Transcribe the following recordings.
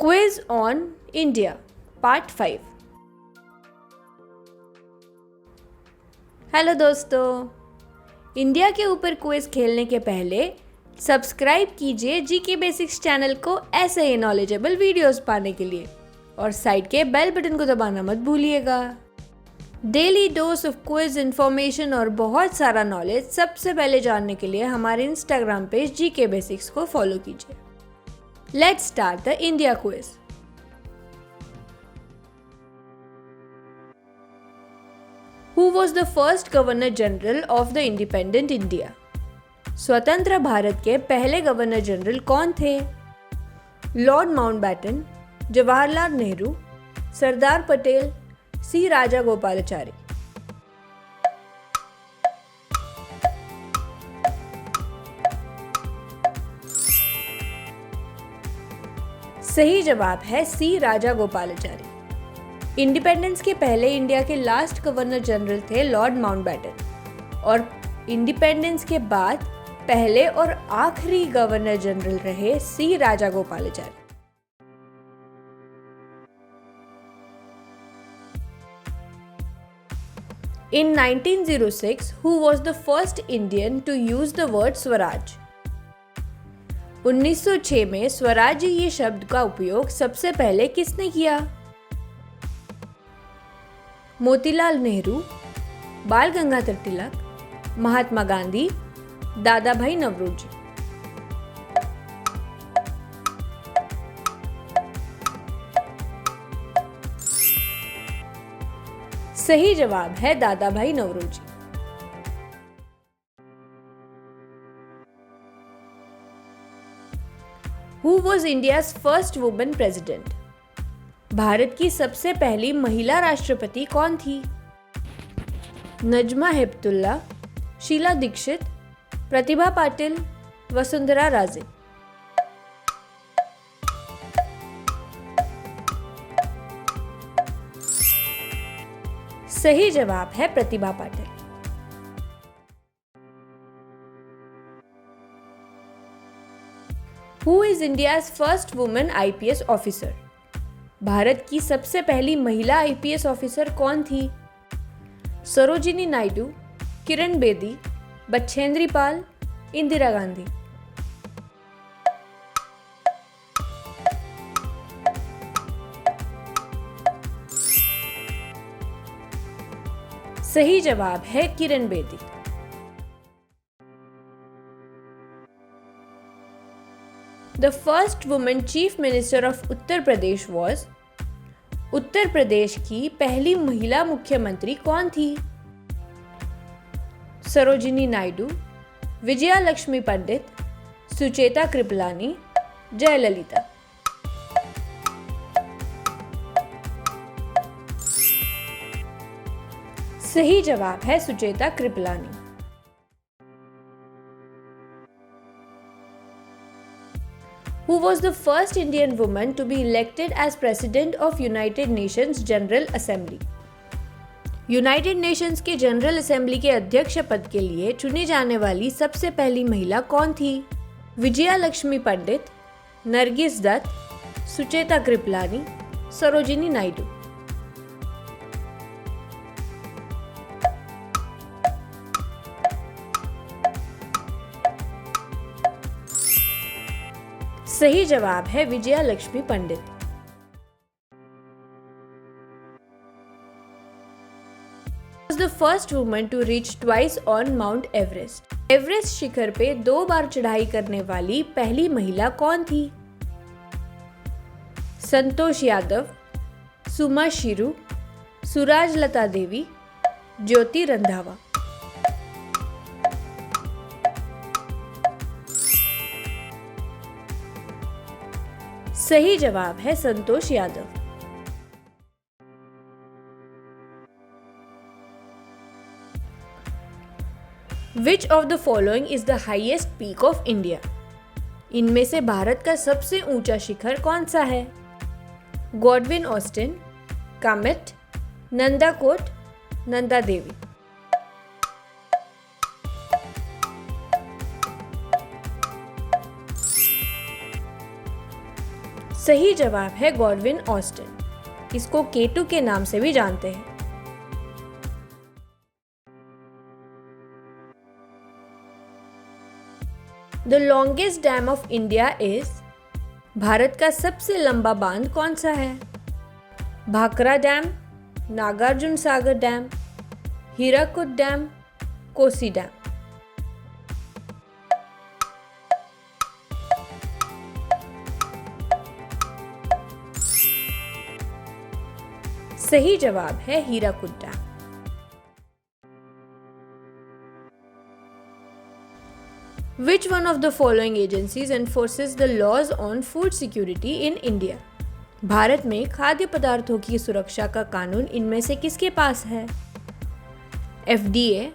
Quiz on India part 5। Hello दोस्तों, India के ऊपर क्विज खेलने के पहले सब्सक्राइब कीजिए जीके बेसिक्स चैनल को ऐसे ही नॉलेजेबल वीडियोस पाने के लिए और साइड के बेल बटन को दबाना मत भूलिएगा। Daily dose of quiz information और बहुत सारा नॉलेज सबसे पहले जानने के लिए हमारे इंस्टाग्राम पेज जीके बेसिक्स को फॉलो कीजिए। Let's start the India quiz. Who was the first Governor General of the Independent India? स्वतंत्र भारत के पहले गवर्नर जनरल कौन थे? लॉर्ड माउंटबैटन, जवाहरलाल नेहरू, सरदार पटेल, सी राजागोपालाचारी। सही जवाब है सी राजागोपालाचारी। इंडिपेंडेंस के पहले इंडिया के लास्ट गवर्नर जनरल थे लॉर्ड माउंटबैटन और इंडिपेंडेंस के बाद पहले और आखिरी गवर्नर जनरल रहे सी Rajagopalachari. In 1906, who was the first Indian to use the word Swaraj? 1906 में स्वराज्य ये शब्द का उपयोग सबसे पहले किसने किया? मोतीलाल नेहरू, बाल गंगाधर तिलक, महात्मा गांधी, दादा भाई नौरोजी। सही जवाब है दादा भाई Naoroji. Who was India's first woman president? Bharat की सबसे पहली महिला राष्ट्रपति कौन थी? नजमा हेपतुल्ला, शीला दीक्षित, प्रतिभा पाटिल, वसुंधरा राजे। सही जवाब है Pratibha Patil. Who is India's first woman IPS officer? Bharat की सबसे पहली महिला IPS ऑफिसर कौन थी? सरोजिनी नायडू, किरण बेदी, बछेंद्री पाल, इंदिरा गांधी। सही जवाब है Kiran Bedi. The first woman chief minister of Uttar Pradesh was? Uttar Pradesh की पहली महिला मुख्यमंत्री कौन थी? सरोजिनी नायडू, विजया लक्ष्मी पंडित, सुचेता कृपलानी, जयललिता। सही जवाब है Sucheta Kripalani. Who was the first Indian woman to be elected as President of United Nations General Assembly? United Nations के जनरल असेंबली के अध्यक्ष पद के लिए चुनी जाने वाली सबसे पहली महिला कौन थी? विजया लक्ष्मी पंडित, नरगिस दत्त, सुचेता कृपलानी, सरोजिनी नायडू। सही जवाब है विजया लक्ष्मी पंडित। Was the first woman to reach twice on Mount Everest? Everest शिखर पे 2 बार चढ़ाई करने वाली पहली महिला कौन थी? संतोष यादव, सुमा शिरू, सुराजलता देवी, ज्योति रंधावा। सही जवाब है Santosh Yadav. Which of the following is the highest peak of India? इनमें से भारत का सबसे ऊंचा शिखर कौन सा है? Godwin Austen, Kamet, Nandakot, Nanda Devi. सही जवाब है गॉडविन ऑस्टिन। इसको K2 के नाम से भी जानते हैं। The longest dam of India is. भारत का सबसे लंबा बांध कौन सा है? Bhakra dam, Nagarjuna Sagar dam, Hirakud dam, Kosi dam. सही जवाब है Hirakud dam. Which one of the following agencies enforces the laws on food security in India? Bharat में खाद्य पदार्थों की सुरक्षा का कानून इनमें से किसके पास है? FDA,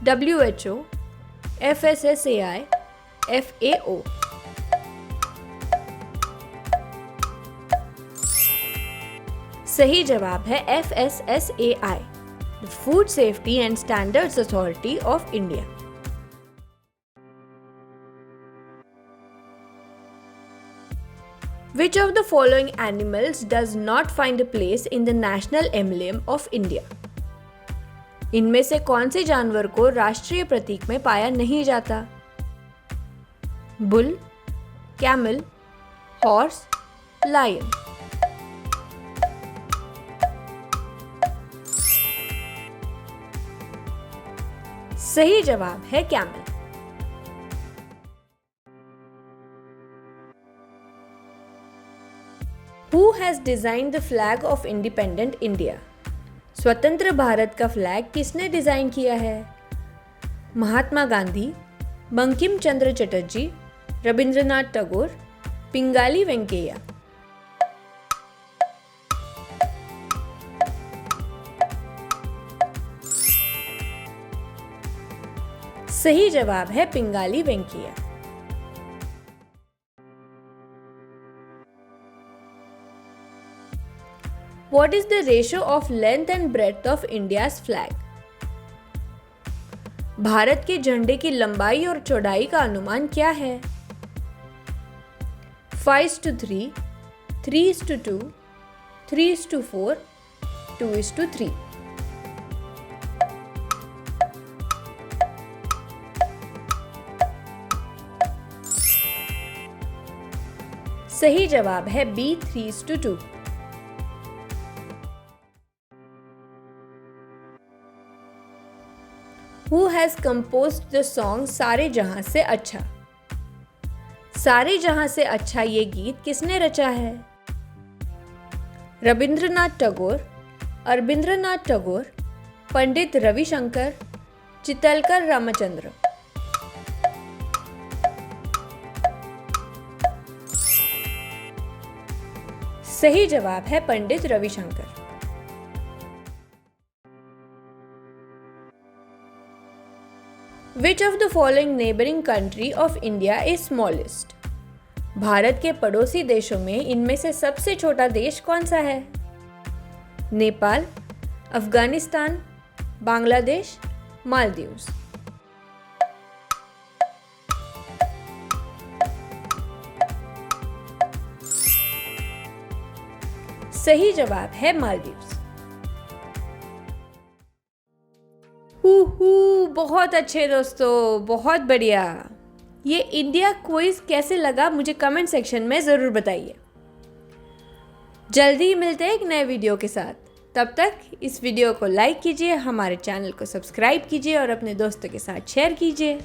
WHO, FSSAI, FAO। सही जवाब है FSSAI, the Food Safety and Standards Authority of India। Which of the following animals does not find a place in the national emblem of India? इनमें से कौन से जानवर को राष्ट्रीय प्रतीक में पाया नहीं जाता? Bull, camel, horse, lion. सही जवाब है camel. Who has designed the flag of independent India? स्वतंत्र भारत का फ्लैग किसने डिजाइन किया है? महात्मा गांधी, बंकिम चंद्र चटर्जी, रविंद्रनाथ टैगोर, पिंगाली वेंकैया। सही जवाब है Pingali Venkaiah. What is the ratio of length and breadth of India's flag? Bharat के झंडे की लंबाई और चौड़ाई का अनुमान क्या है? 5:3, 3:2, 3:4, 2:3। सही जवाब है B, 3:2। Who has composed the song सारे जहां से अच्छा? सारे जहां से अच्छा ये गीत किसने रचा है? रविंद्रनाथ टैगोर, अरविंद्रनाथ टैगोर, पंडित रविशंकर, चितलकर रामचंद्र। सही जवाब है Pandit Ravishankar. Which of the following neighboring country of India is smallest? Bharat के पड़ोसी देशों में इनमें से सबसे छोटा देश कौन सा है? नेपाल, अफगानिस्तान, बांग्लादेश, मालदीव्स। सही जवाब है मालदीव्स। बहुत अच्छे दोस्तों, बहुत बढ़िया। ये इंडिया क्विज कैसे लगा मुझे कमेंट सेक्शन में ज़रूर बताइए। जल्दी ही मिलते हैं एक नए वीडियो के साथ। तब तक इस वीडियो को लाइक कीजिए, हमारे चैनल को सब्सक्राइब कीजिए और अपने दोस्तों के साथ शेयर कीजिए।